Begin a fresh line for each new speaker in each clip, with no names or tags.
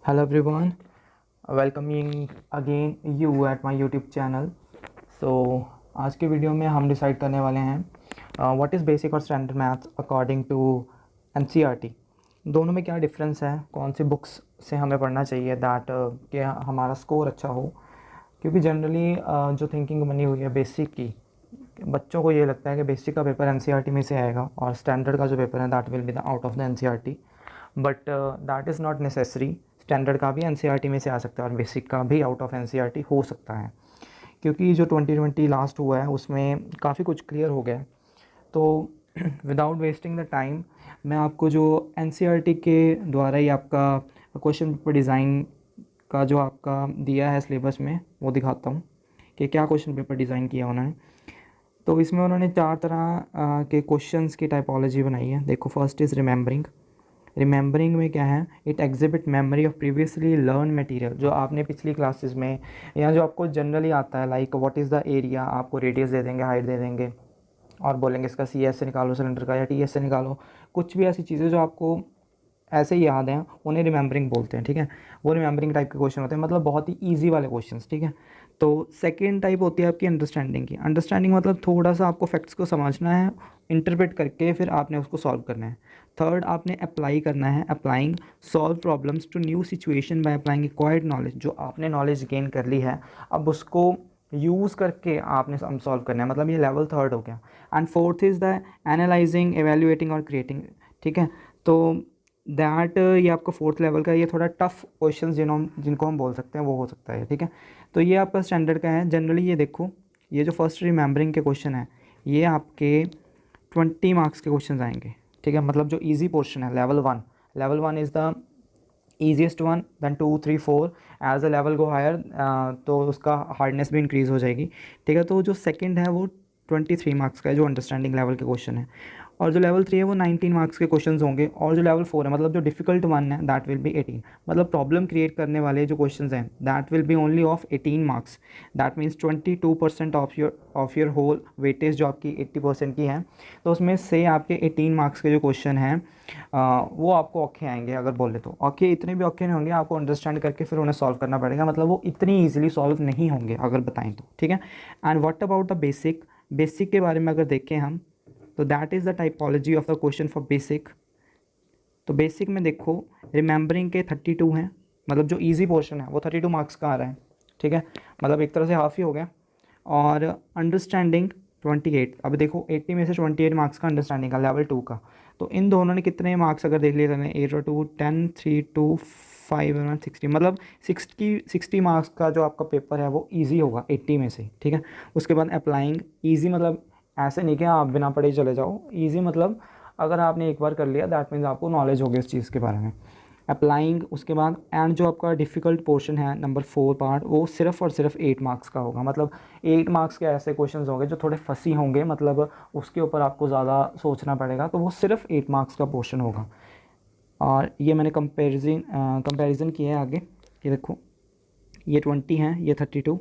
Hello everyone, welcoming again you at my YouTube channel. So आज के video में हम डिसाइड करने वाले हैं व्हाट इज़ बेसिक और standard maths according to NCERT. दोनों में क्या डिफरेंस है, कौन सी बुक्स से हमें पढ़ना चाहिए दैट कि हमारा स्कोर अच्छा हो। क्योंकि जनरली जो थिंकिंग बनी हुई है बेसिक की, बच्चों को ये लगता है कि बेसिक का पेपर एनसीईआरटी में से आएगा और स्टैंडर्ड का जो पेपर है that will be the out of the NCERT, but that is not necessary. Standard का भी एनसीईआरटी में से आ सकता है और बेसिक का भी आउट ऑफ एनसीईआरटी हो सकता है, क्योंकि जो 2020 लास्ट हुआ है उसमें काफ़ी कुछ क्लियर हो गया है। तो विदाउट वेस्टिंग द टाइम मैं आपको जो एनसीईआरटी के द्वारा ही आपका क्वेश्चन पेपर डिज़ाइन का जो आपका दिया है सिलेबस में वो दिखाता हूँ कि क्या क्वेश्चन पेपर डिज़ाइन किया उन्होंने। तो इसमें उन्होंने 4 तरह के क्वेश्चंस की टाइपोलॉजी बनाई है। देखो, फर्स्ट इज़ रिमेंबरिंग। रिमेंबरिंग में क्या है, it exhibit memory of previously learn material, जो आपने पिछली क्लासेस में या जो आपको जनरली आता है, like what is the area, आपको रेडियस दे देंगे, हाइट दे देंगे और बोलेंगे इसका सी एस से निकालो सिलेंडर का या टी एस से निकालो। कुछ भी ऐसी चीज़ें जो आपको ऐसे ही याद हैं उन्हें रिमेंबरिंग बोलते हैं। ठीक है, वो रिमेंबरिंग टाइप के क्वेश्चन होते हैं, मतलब बहुत ही ईजी वाले क्वेश्चंस। ठीक है, तो सेकेंड टाइप होती है आपकी अंडरस्टैंडिंग की। अंडरस्टैंडिंग मतलब थोड़ा सा आपको फैक्ट्स को समझना है, इंटरप्रेट करके फिर आपने उसको सॉल्व करना है। थर्ड, आपने अप्लाई करना है, applying solve problems to new situation by applying acquired knowledge. जो आपने नॉलेज गेन कर ली है अब उसको यूज़ करके आपने सम सॉल्व करना है, मतलब ये लेवल थर्ड हो गया। And fourth is the analysing, evaluating और क्रिएटिंग। ठीक है, तो दैट ये आपका फोर्थ लेवल का, ये थोड़ा टफ क्वेश्चन जिनको हम बोल सकते हैं वो हो सकता है। ठीक है, तो ये आपका स्टैंडर्ड का है। जनरली ये देखो, ये जो फर्स्ट रिमेंबरिंग के क्वेश्चन है ये आपके 20 मार्क्स के क्वेश्चन आएंगे। ठीक है, मतलब जो ईजी पोर्शन है level one is the easiest one, then 2 3 4 as a level go higher तो उसका हार्डनेस भी इंक्रीज़ हो जाएगी। ठीक है, तो जो सेकंड है वो 23 मार्क्स का है, जो अंडरस्टैंडिंग लेवल के क्वेश्चन है। और जो लेवल 3 है वो 19 मार्क्स के क्वेश्चंस होंगे। और जो लेवल 4 है, मतलब जो डिफिकल्ट वन है, दैट विल बी 18, मतलब प्रॉब्लम क्रिएट करने वाले जो क्वेश्चंस हैं that will be only of 18 marks. That means 22% of your whole weightage जो आपकी 80% की है, तो उसमें से आपके 18 मार्क्स के जो क्वेश्चन हैं वो आपको औखे आएंगे। अगर बोले तो औखे इतने भी औखे नहीं होंगे, आपको अंडरस्टैंड करके फिर उन्हें सॉल्व करना पड़ेगा, मतलब वो इतनी ईजिली सॉल्व नहीं होंगे अगर बताएं तो। ठीक है, and what about the basic. Basic के बारे में अगर देखें हम, तो that is the typology of the question for basic. तो बेसिक में देखो, रिमेंबरिंग के 32 हैं, मतलब जो इजी पोर्शन है वो 32 मार्क्स का आ रहा है। ठीक है, मतलब एक तरह से हाफ ही हो गया। और अंडरस्टैंडिंग 28। अब देखो 80 में से 28 मार्क्स का अंडरस्टैंडिंग का लेवल 2 का, तो इन दोनों ने कितने मार्क्स अगर देख लिए मैंने, 8 और 2 10, 3 2 5 और 60, मतलब 60 मार्क्स का जो आपका पेपर है वो ईजी होगा 80 में से। ठीक है, उसके बाद अप्लाइंग ईजी, मतलब ऐसे नहीं कि आप बिना पढ़े चले जाओ, ईजी मतलब अगर आपने एक बार कर लिया दैट मीन्स आपको नॉलेज होगी इस चीज़ के बारे में। अप्लाइंग, उसके बाद एंड जो आपका डिफ़िकल्ट पोर्शन है नंबर 4 पार्ट, वो सिर्फ और सिर्फ 8 मार्क्स का होगा। मतलब 8 मार्क्स के ऐसे क्वेश्चंस होंगे जो थोड़े फंसी होंगे, मतलब उसके ऊपर आपको ज़्यादा सोचना पड़ेगा, तो वो सिर्फ 8 मार्क्स का पोर्शन होगा। और ये मैंने कंपैरिजन किया है आगे, ये देखो, ये 20 हैं, ये 32।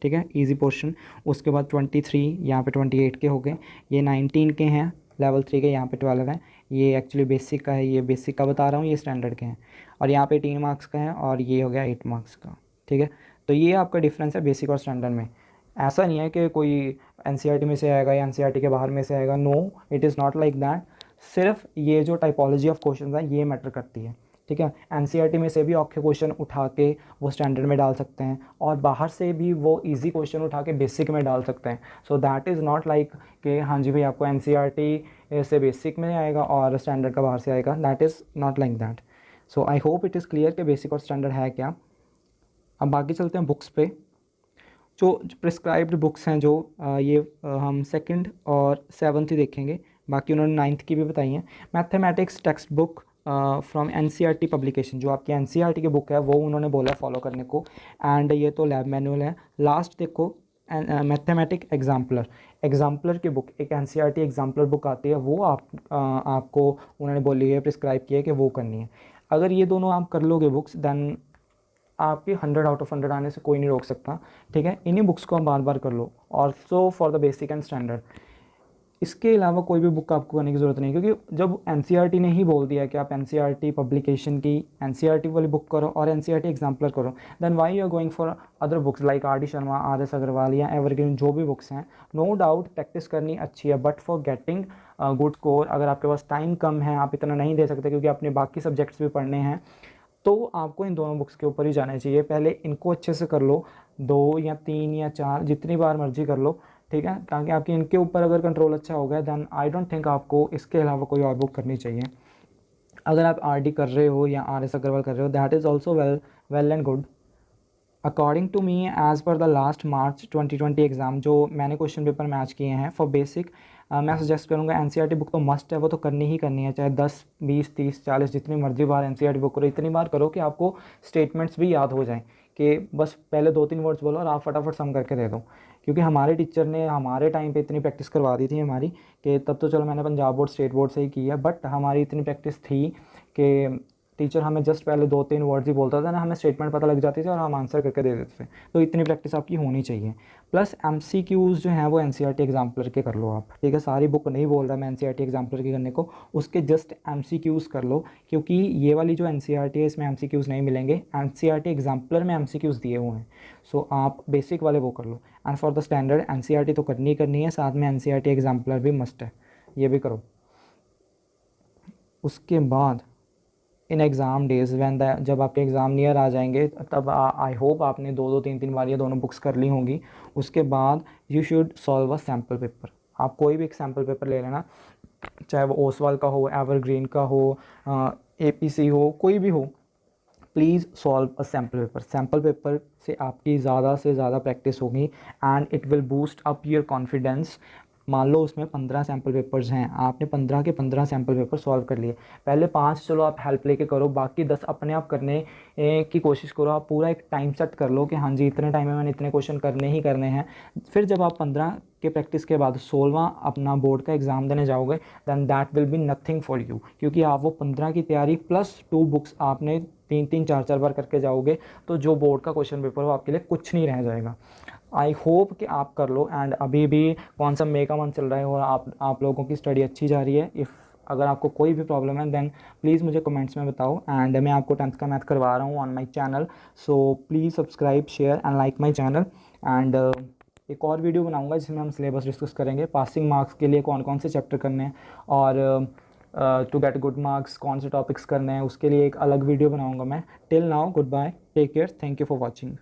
ठीक है, इजी पोर्शन। उसके बाद 23, यहाँ पे 28 के हो गए, ये 19 के हैं, लेवल 3 के यहाँ पे 12 हैं। ये एक्चुअली बेसिक का है, ये बेसिक का बता रहा हूँ, ये स्टैंडर्ड के हैं। और यहाँ पे 3 मार्क्स का है और ये हो गया 8 मार्क्स का। ठीक है, तो ये आपका डिफरेंस है बेसिक और स्टैंडर्ड में। ऐसा नहीं है कि कोई एनसीईआरटी में से आएगा या एनसीईआरटी के बाहर में से आएगा, no, it is not like that. सिर्फ ये जो टाइपोलॉजी ऑफ क्वेश्चन है ये मैटर करती है। ठीक है, एनसीईआरटी में से भी औखे क्वेश्चन उठा के वो स्टैंडर्ड में डाल सकते हैं और बाहर से भी वो इजी क्वेश्चन उठा के बेसिक में डाल सकते हैं। So that is not like कि हाँ जी भाई आपको एनसीईआरटी से बेसिक में आएगा और स्टैंडर्ड का बाहर से आएगा, that is not like that. So I hope it is clear कि बेसिक और स्टैंडर्ड है क्या। अब बाकी चलते हैं बुक्स पे। जो प्रिस्क्राइब्ड बुक्स हैं, जो ये हम सेकंड और सेवन्थ ही देखेंगे, बाकी उन्होंने नाइन्थ की भी बताई हैं। Mathematics text book from NCERT publication, जो आपकी एनसीईआरटी की बुक है वो उन्होंने बोला फॉलो करने को। एंड ये तो लैब मैनुअल है। लास्ट देखो, मैथमेटिक एग्जाम्पलर की बुक, एक एनसीईआरटी एग्जाम्पलर बुक आती है, वो आपको उन्होंने बोली है, प्रिस्क्राइब किया है कि वो करनी है। अगर ये दोनों आप कर लोगे बुक्स, देन आपके 100 आउट ऑफ 100 आने से कोई नहीं रोक सकता। ठीक है, इन्हीं बुक्स को आप बार बार कर लो, also for the basic and standard. इसके अलावा कोई भी बुक आपको करने की ज़रूरत नहीं, क्योंकि जब एनसीईआरटी ने ही बोल दिया कि आप एनसीईआरटी पब्लिकेशन की एनसीईआरटी वाली बुक करो और एनसीईआरटी एग्जाम्पलर करो, then why you are going for other books like R D Sharma, R S Agarwal या एवरग्रीन जो भी बुक्स हैं। नो डाउट प्रैक्टिस करनी अच्छी है, but for getting good score अगर आपके पास टाइम कम है, आप इतना नहीं दे सकते क्योंकि अपने बाकी सब्जेक्ट्स भी पढ़ने हैं, तो आपको इन दोनों बुक्स के ऊपर ही जाना चाहिए। पहले इनको अच्छे से कर लो, 2 या 3 या 4 जितनी बार मर्जी कर लो, ठीक है, ताकि आपकी इनके ऊपर अगर कंट्रोल अच्छा हो गया, देन आई डोंट थिंक आपको इसके अलावा कोई और बुक करनी चाहिए। अगर आप आरडी कर रहे हो या आर एस अग्रवाल कर रहे हो, that is also well and good. According to me as per the last March 2020 exam जो मैंने क्वेश्चन पेपर मैच किए हैं फॉर बेसिक, मैं सजेस्ट करूँगा एनसीईआरटी बुक तो मस्ट है, वो तो करनी ही करनी है, चाहे 10 20 30 40 जितनी मर्जी बार एनसीईआरटी बुक करो, इतनी बार करो कि आपको स्टेटमेंट्स भी याद हो जाएं, कि बस पहले 2-3 वर्ड्स बोलो और आप फटाफट सम करके दे दो। क्योंकि हमारे टीचर ने हमारे टाइम पे इतनी प्रैक्टिस करवा दी थी हमारी, कि तब तो चलो मैंने पंजाब बोर्ड स्टेट बोर्ड से ही की है, बट हमारी इतनी प्रैक्टिस थी कि टीचर हमें जस्ट पहले 2-3 वर्ड्स ही बोलता था ना, हमें स्टेटमेंट पता लग जाती थी और हम आंसर करके दे देते थे। तो इतनी प्रैक्टिस आपकी होनी चाहिए। प्लस एमसीक्यूज़ जो हैं वो एनसीईआरटी एग्जाम्पलर के कर लो आप, ठीक है। सारी बुक नहीं बोल रहा मैं एनसीईआरटी एग्जाम्पलर के करने को, उसके जस्ट एमसीक्यूज़ कर लो, क्योंकि ये वाली जो एनसीईआरटी है इसमें एमसीक्यूज़ नहीं मिलेंगे, एनसीईआरटी एग्जाम्पलर में एमसीक्यूज़ दिए हुए हैं। सो आप बेसिक वाले वो कर लो, and for the standard NCERT तो करनी ही करनी है, साथ में एनसीईआरटी एग्जाम्पलर भी मस्ट है, ये भी करो। उसके बाद in exam days when the जब आपके एग्ज़ाम नियर आ जाएंगे, तब आई होप आपने 2-2 3-3 बार ये दोनों बुक्स कर ली होंगी। उसके बाद you should solve a sample paper. आप कोई भी एक सैम्पल पेपर ले लेना, चाहे वो ओसवाल का हो, एवरग्रीन का हो, एपीसी हो, कोई भी हो, please solve a sample paper. Sample paper से आपकी ज़्यादा से ज़्यादा प्रैक्टिस होगी and it will boost up your confidence. मान लो उसमें 15 सैम्पल पेपर्स हैं, आपने 15 के 15 सैम्पल पेपर सॉल्व कर लिए, पहले 5 चलो आप हेल्प लेके करो, बाकी 10 अपने आप करने की कोशिश करो। आप पूरा एक टाइम सेट कर लो कि हाँ जी इतने टाइम में मैंने इतने क्वेश्चन करने ही करने हैं। फिर जब आप 15 के प्रैक्टिस के बाद 16वां अपना बोर्ड का एग्ज़ाम देने जाओगे, then that will be nothing for you, क्योंकि आप वो 15 की तैयारी प्लस 2 बुक्स आपने 3-3 4-4 बार करके जाओगे, तो जो बोर्ड का क्वेश्चन पेपर हो आपके लिए कुछ नहीं रह जाएगा। आई होप कि आप कर लो। एंड अभी भी कौन सा मई का मंथ चल रहा है और आप लोगों की स्टडी अच्छी जा रही है। इफ़ अगर आपको कोई भी प्रॉब्लम है देन प्लीज़ मुझे कमेंट्स में बताओ। एंड मैं आपको 10th का मैथ करवा रहा हूँ on my channel, so please subscribe share and like my channel. And एक और वीडियो बनाऊंगा जिसमें हम सिलेबस डिस्कस करेंगे, पासिंग मार्क्स के लिए कौन कौन से चैप्टर करने हैं और टू गेट गुड मार्क्स कौन से टॉपिक्स करने हैं, उसके लिए एक अलग वीडियो बनाऊंगा मैं। Till now goodbye, take care, thank you for watching.